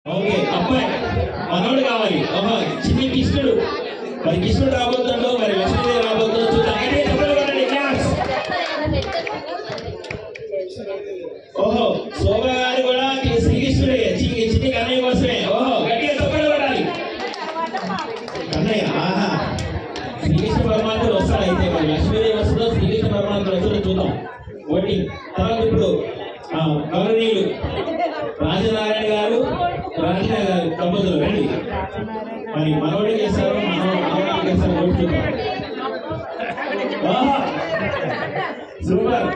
Okay అబ్బాయి మనోడు కావాలి. ఓహో చిన్ని కృష్ణుడు. మరి కృష్ణుడు రాబోతుందో మరి లక్ష్మీదేవి రాబోతుందో చూద్దాం. ఓహో శోభ గారు కూడా శ్రీకృష్ణుడే చిన్ని కన్నయ్య కోసమే. ఓహో గట్టిగా తప్పలు పడాలి కన్నయ్య. ఆహా శ్రీకృష్ణ పరమాత్ముడు వస్తాడు. అయితే మరి లక్ష్మీదేవి వస్తుందో శ్రీకృష్ణ పరమాత్ముడు వస్తుందో చూద్దాం. ఓటింగ్ తర్వాత ఇప్పుడు గౌరవనీయులు రాజనారాయణ గారు రాజన గారు దంపతులు రండి. మరి మనోడి చేస్తారు మనోడి చేస్తారు ఓటు చూద్దాం. సూపర్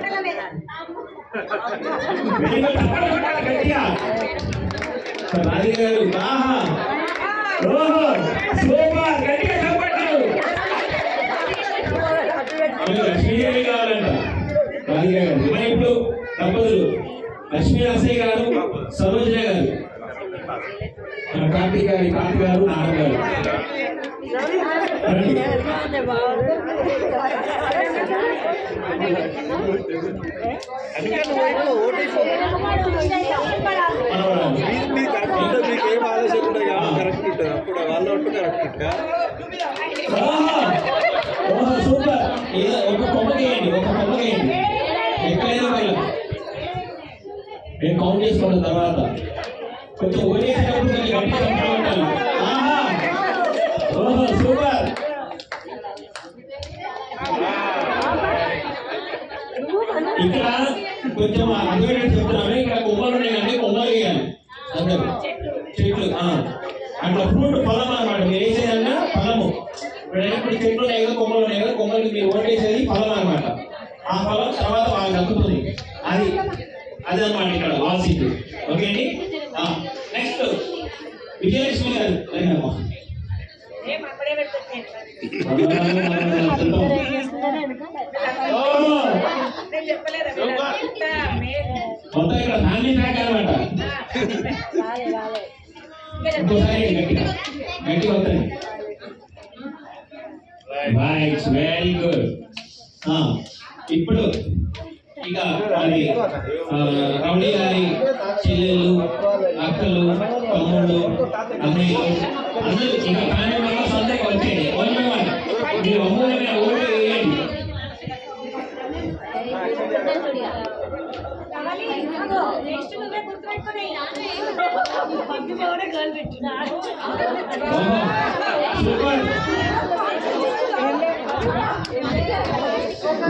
గట్టిగా రాజు గారు. ఆహా ఓహో సూపర్ గట్టిగా చెప్పట్లేదు. లక్ష్మీదేవి కావాలంట రాజు గారు. ఇప్పుడు దంపతులు లక్ష్మీ నరసయ్య గారు సరోజన గారు కార్తీక్ గారు నారాయణ గారు. సూపర్ ఒక కొమ్మకేయండి ఎక్కడైనా వెళ్ళం. నేను కౌంట్ చేసుకున్న తర్వాత కొంచెం ఓడేసినప్పుడు ఉండాలి. ఓహో సూపర్. ఇక్కడ కొంచెం అర్థమయ్యేది చెప్తున్నాను. ఇక్కడ కొమ్మలు ఉన్నాయండి, కొమ్మలు వేయాలి అందరూ చెట్లు. అట్లా ఫ్రూట్ ఫలం అనమాట. మీరు వేసేదన్నా ఫలము. ఇప్పుడు చెట్లు ఉన్నాయి కదా, కొమ్మలు ఉన్నాయి కదా, కొమ్మలకి మీరు ఓటేసేది ఫలం అనమాట. ఆ ఫలం తర్వాత వాళ్ళకి దక్కుతుంది. అదనమాట ఇక్కడ వాసిట్. ఓకే అండి. నెక్స్ట్ విజయలక్ష్మి గారు రండమ్మా. మొత్తం ఇక్కడ ఫ్యామిలీ ప్యాక్ అనమాట. ఇంకోసారి గట్టిగా వస్తుంది. Very good. ఇప్పుడు ఇక మరి రౌడీ గారి చెల్లెళ్ళు, అక్కలు, తమ్ముళ్ళు, అన్నయ్యలు అందరూ ఇక ఫ్యామిలీ మెంబర్స్ అందరికీ వచ్చేయండి. మీరు అమూల్యమైన ఓటు వేయండి.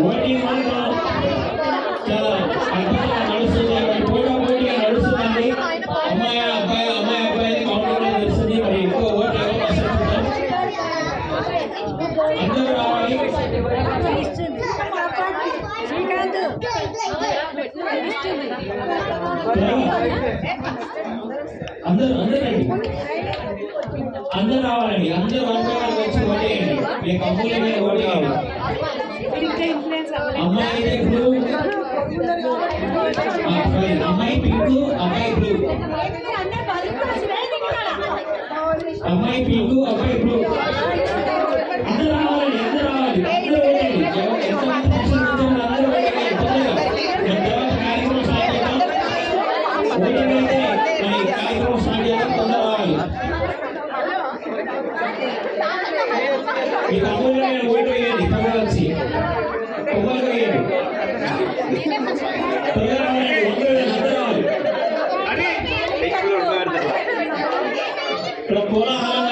ఓటింగ్ చాలా అద్భుతంగా నడుస్తుంది. పోటీగా నడుస్తుందండి. అమ్మాయి అబ్బాయి కౌంటర్ నడుస్తుంది. మరి ఎక్కువ ఓటు ఎవరు వస్తుంటారు. అందరూ రావాలి. అందరూ రావాలండి. అందరూ వంటకాలు వచ్చి ఓటేయండి. మీకు అమూల్యమైన ఓటేయండి. అమ్మాయి అయితే బ్లూ, అమ్మాయి పింక్, అబ్బాయి బ్లూ. అమ్మాయి పింక్, అబ్బాయి బ్లూ. అందరూ రావాలండి. అందరూ రావాలి. అందరూ ఓటేయండి. అందరూ ఓటేయండి. కార్యక్రమం స్టార్ట్ చేద్దాం. ఓటింగ్ అయితే మరి కార్యక్రమం స్టార్ట్ చేద్దాం. తొందర రావాలి. మీకు అమూల్యమైన ఓటు వేయండి. కలిసి కొమ్మలు వేయండి. ఇక్కడ కోలాహలం